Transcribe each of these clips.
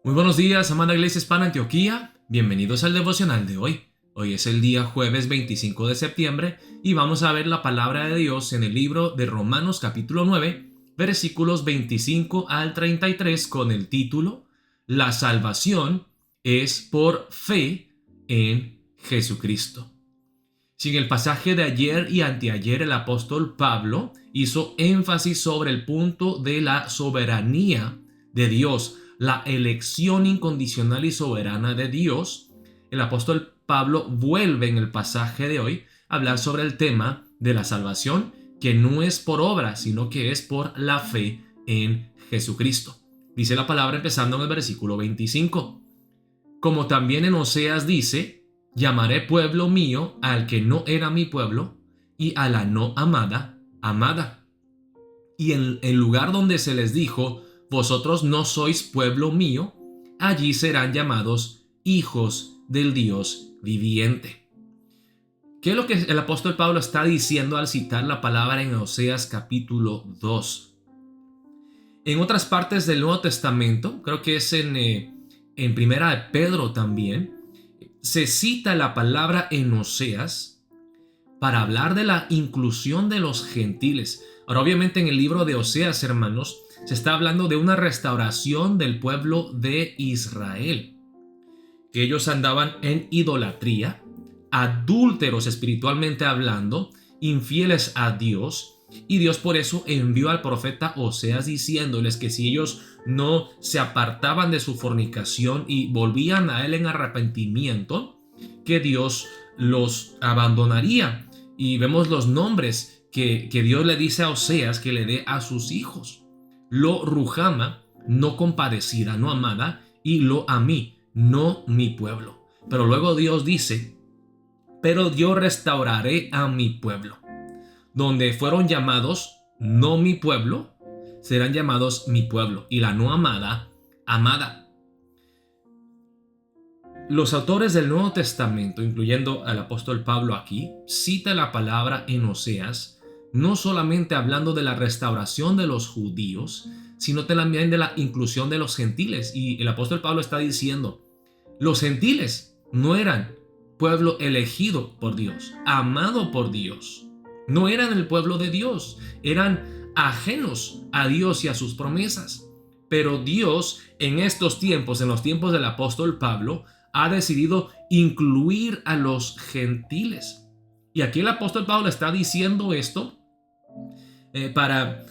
Muy buenos días, amada Iglesia Hispana Antioquía. Bienvenidos al devocional de hoy. Hoy es el día jueves 25 de septiembre y vamos a ver la palabra de Dios en el libro de Romanos capítulo 9, versículos 25 al 33 con el título La salvación es por fe en Jesucristo. Si en el pasaje de ayer y anteayer el apóstol Pablo hizo énfasis sobre el punto de la soberanía de Dios, la elección incondicional y soberana de Dios, el apóstol Pablo vuelve en el pasaje de hoy a hablar sobre el tema de la salvación, que no es por obra, sino que es por la fe en Jesucristo. Dice la palabra empezando en el versículo 25. Como también en Oseas dice: llamaré pueblo mío al que no era mi pueblo, y a la no amada, amada. Y en el lugar donde se les dijo: vosotros no sois pueblo mío, allí serán llamados hijos del Dios viviente. ¿Qué es lo que el apóstol Pablo está diciendo al citar la palabra en Oseas capítulo 2? En otras partes del Nuevo Testamento, creo que es en Primera de Pedro también, se cita la palabra en Oseas para hablar de la inclusión de los gentiles. Ahora, obviamente en el libro de Oseas, hermanos, se está hablando de una restauración del pueblo de Israel, que ellos andaban en idolatría, adúlteros espiritualmente hablando, infieles a Dios, y Dios por eso envió al profeta Oseas diciéndoles que si ellos no se apartaban de su fornicación y volvían a él en arrepentimiento, que Dios los abandonaría. Y vemos los nombres que Dios le dice a Oseas que le dé a sus hijos: Lo Ruhama, no compadecida, no amada, y Lo Amí, no mi pueblo. Pero luego Dios dice: pero yo restauraré a mi pueblo. Donde fueron llamados no mi pueblo, serán llamados mi pueblo, y la no amada, amada. Los autores del Nuevo Testamento, incluyendo al apóstol Pablo aquí, cita la palabra en Oseas, no solamente hablando de la restauración de los judíos, sino también de la inclusión de los gentiles. Y el apóstol Pablo está diciendo: los gentiles no eran pueblo elegido por Dios, amado por Dios. No eran el pueblo de Dios, eran ajenos a Dios y a sus promesas. Pero Dios en estos tiempos, en los tiempos del apóstol Pablo, ha decidido incluir a los gentiles. Y aquí el apóstol Pablo está diciendo esto para,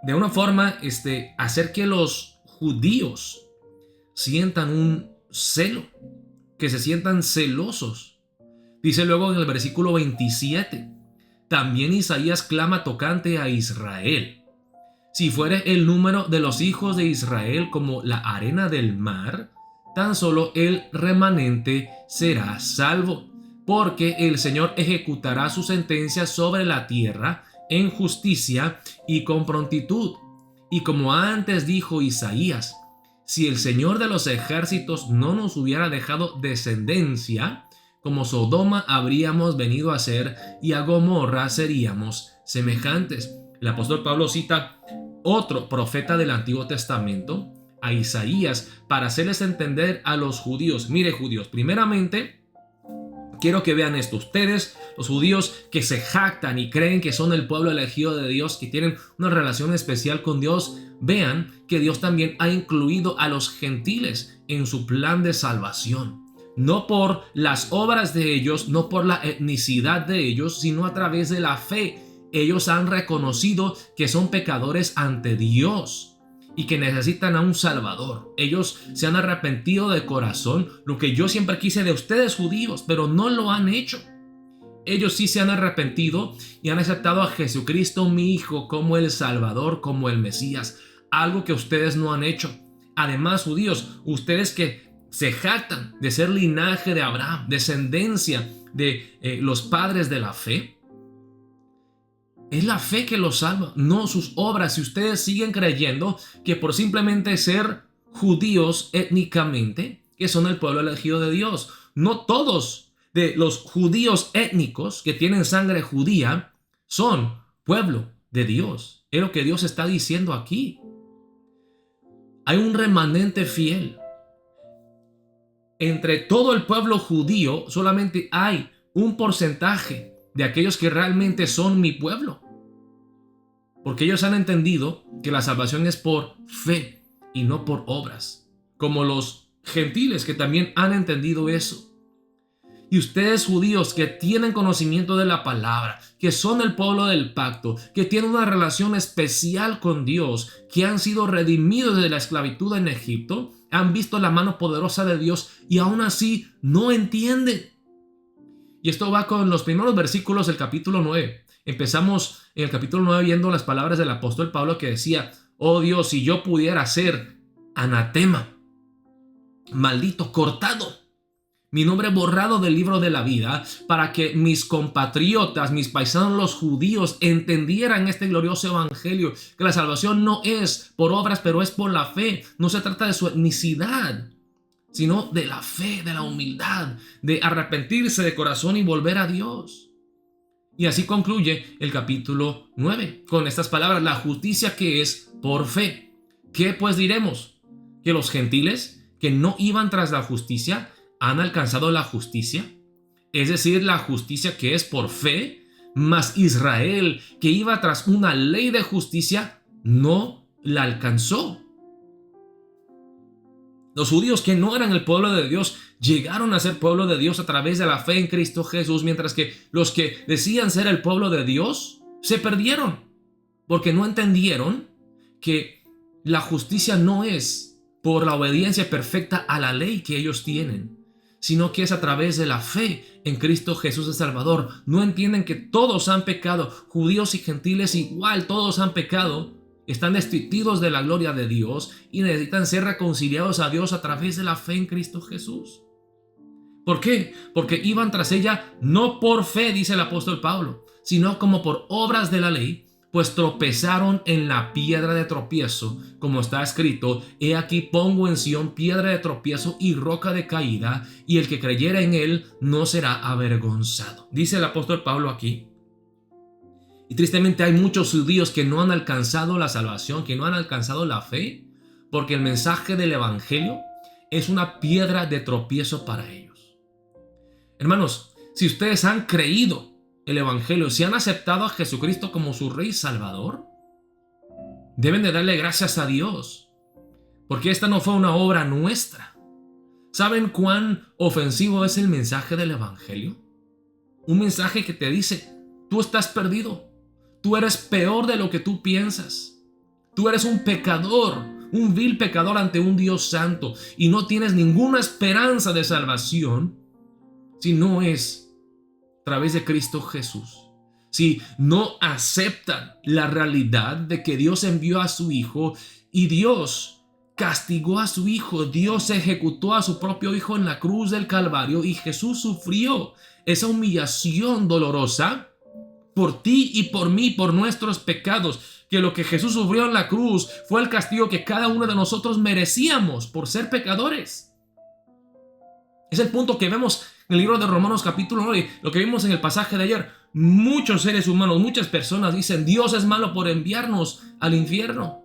de una forma, hacer que los judíos sientan un celo, que se sientan celosos. Dice luego en el versículo 27, también Isaías clama tocante a Israel: si fuere el número de los hijos de Israel como la arena del mar, tan solo el remanente será salvo, porque el Señor ejecutará su sentencia sobre la tierra en justicia y con prontitud. Y como antes dijo Isaías: si el Señor de los ejércitos no nos hubiera dejado descendencia, como Sodoma habríamos venido a ser, y a Gomorra seríamos semejantes. El apóstol Pablo cita otro profeta del Antiguo Testamento, a Isaías, para hacerles entender a los judíos: mire, judíos, primeramente quiero que vean esto. Ustedes, los judíos que se jactan y creen que son el pueblo elegido de Dios, que tienen una relación especial con Dios, vean que Dios también ha incluido a los gentiles en su plan de salvación. No por las obras de ellos, no por la etnicidad de ellos, sino a través de la fe. Ellos han reconocido que son pecadores ante Dios y que necesitan a un Salvador. Ellos se han arrepentido de corazón, lo que yo siempre quise de ustedes, judíos, pero no lo han hecho. Ellos sí se han arrepentido y han aceptado a Jesucristo, mi Hijo, como el Salvador, como el Mesías, algo que ustedes no han hecho. Además, judíos, ustedes que se jactan de ser linaje de Abraham, descendencia de los padres de la fe, es la fe que los salva, no sus obras. Si ustedes siguen creyendo que por simplemente ser judíos étnicamente, que son el pueblo elegido de Dios, no todos de los judíos étnicos que tienen sangre judía son pueblo de Dios. Es lo que Dios está diciendo aquí. Hay un remanente fiel, entre todo el pueblo judío solamente hay un porcentaje de aquellos que realmente son mi pueblo. Porque ellos han entendido que la salvación es por fe y no por obras. Como los gentiles que también han entendido eso. Y ustedes judíos que tienen conocimiento de la palabra, que son el pueblo del pacto, que tienen una relación especial con Dios, que han sido redimidos de la esclavitud en Egipto, han visto la mano poderosa de Dios y aún así no entienden. Y esto va con los primeros versículos del capítulo 9. Empezamos en el capítulo 9 viendo las palabras del apóstol Pablo que decía: oh Dios, si yo pudiera ser anatema, maldito, cortado, mi nombre borrado del libro de la vida, para que mis compatriotas, mis paisanos los judíos entendieran este glorioso evangelio, que la salvación no es por obras, pero es por la fe. No se trata de su etnicidad, sino de la fe, de la humildad, de arrepentirse de corazón y volver a Dios. Y así concluye el capítulo 9 con estas palabras: la justicia que es por fe. ¿Qué pues diremos? ¿Que los gentiles que no iban tras la justicia han alcanzado la justicia? Es decir, la justicia que es por fe, mas Israel, que iba tras una ley de justicia, no la alcanzó. Los judíos que no eran el pueblo de Dios llegaron a ser pueblo de Dios a través de la fe en Cristo Jesús, mientras que los que decían ser el pueblo de Dios se perdieron, porque no entendieron que la justicia no es por la obediencia perfecta a la ley que ellos tienen, sino que es a través de la fe en Cristo Jesús el Salvador. No entienden que todos han pecado, judíos y gentiles igual, todos han pecado, están destituidos de la gloria de Dios y necesitan ser reconciliados a Dios a través de la fe en Cristo Jesús. ¿Por qué? Porque iban tras ella no por fe, dice el apóstol Pablo, sino como por obras de la ley, pues tropezaron en la piedra de tropiezo, como está escrito: he aquí pongo en Sión piedra de tropiezo y roca de caída, y el que creyera en él no será avergonzado. Dice el apóstol Pablo aquí. Y tristemente hay muchos judíos que no han alcanzado la salvación, que no han alcanzado la fe, porque el mensaje del evangelio es una piedra de tropiezo para ellos. Hermanos, si ustedes han creído el evangelio, si han aceptado a Jesucristo como su Rey y Salvador, deben de darle gracias a Dios, porque esta no fue una obra nuestra. ¿Saben cuán ofensivo es el mensaje del evangelio? Un mensaje que te dice: tú estás perdido, tú eres peor de lo que tú piensas, tú eres un pecador, un vil pecador ante un Dios santo, y no tienes ninguna esperanza de salvación si no es a través de Cristo Jesús. Si no aceptan la realidad de que Dios envió a su Hijo y Dios castigó a su Hijo, Dios ejecutó a su propio Hijo en la cruz del Calvario, y Jesús sufrió esa humillación dolorosa por ti y por mí, por nuestros pecados, que lo que Jesús sufrió en la cruz fue el castigo que cada uno de nosotros merecíamos por ser pecadores. Es el punto que vemos en el libro de Romanos capítulo 9, lo que vimos en el pasaje de ayer. Muchos seres humanos, muchas personas dicen: Dios es malo por enviarnos al infierno.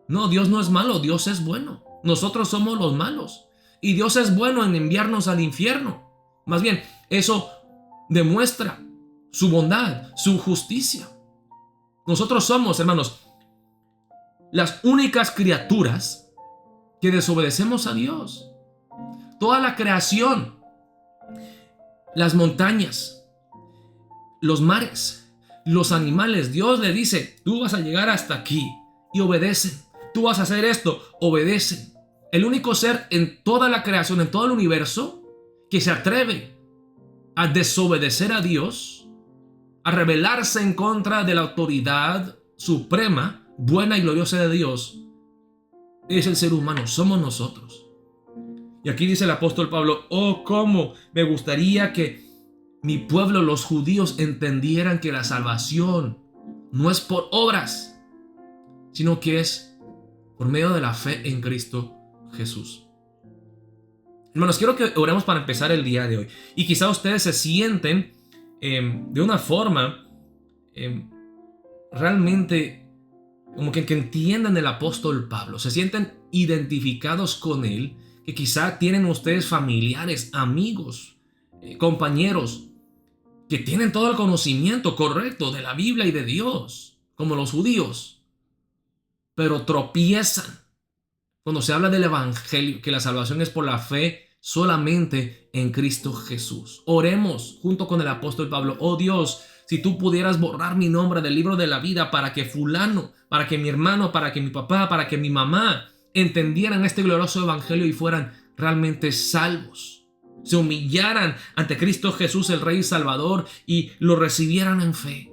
No, Dios no es malo, Dios es bueno. Nosotros somos los malos y Dios es bueno en enviarnos al infierno. Más bien, eso demuestra su bondad, su justicia. Nosotros somos, hermanos, las únicas criaturas que desobedecemos a Dios. Toda la creación, las montañas, los mares, los animales, Dios le dice: tú vas a llegar hasta aquí, y obedecen. Tú vas a hacer esto, obedecen. El único ser en toda la creación, en todo el universo, que se atreve a desobedecer a Dios, a rebelarse en contra de la autoridad suprema, buena y gloriosa de Dios, es el ser humano, somos nosotros. Y aquí dice el apóstol Pablo: oh, cómo me gustaría que mi pueblo, los judíos, entendieran que la salvación no es por obras, sino que es por medio de la fe en Cristo Jesús. Hermanos, quiero que oremos para empezar el día de hoy. Y quizá ustedes se sienten de una forma realmente como que entiendan el apóstol Pablo, se sienten identificados con él, que quizá tienen ustedes familiares, amigos, compañeros, que tienen todo el conocimiento correcto de la Biblia y de Dios, como los judíos, pero tropiezan cuando se habla del Evangelio, que la salvación es por la fe solamente en Cristo Jesús. Oremos junto con el apóstol Pablo. Oh Dios, si tú pudieras borrar mi nombre del libro de la vida para que fulano, para que mi hermano, para que mi papá, para que mi mamá entendieran este glorioso Evangelio y fueran realmente salvos, se humillaran ante Cristo Jesús, el Rey y Salvador, y lo recibieran en fe.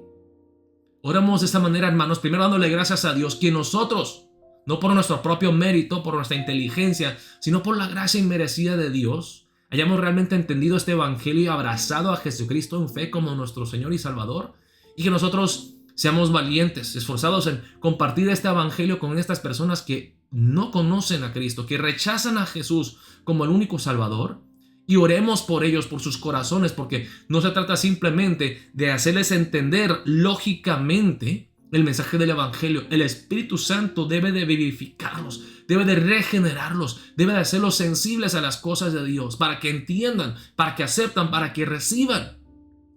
Oramos de esta manera, hermanos, primero dándole gracias a Dios, que nosotros, no por nuestro propio mérito, por nuestra inteligencia, sino por la gracia inmerecida de Dios, hayamos realmente entendido este Evangelio y abrazado a Jesucristo en fe como nuestro Señor y Salvador, y que nosotros seamos valientes, esforzados en compartir este Evangelio con estas personas que no conocen a Cristo, que rechazan a Jesús como el único Salvador, y oremos por ellos, por sus corazones, porque no se trata simplemente de hacerles entender lógicamente el mensaje del Evangelio. El Espíritu Santo debe de vivificarlos, debe de regenerarlos, debe de hacerlos sensibles a las cosas de Dios, para que entiendan, para que aceptan, para que reciban,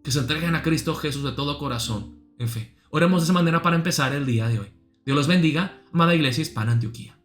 que se entreguen a Cristo Jesús de todo corazón, en fe. Oremos de esa manera para empezar el día de hoy. Dios los bendiga, amada Iglesia Hispana Antioquía.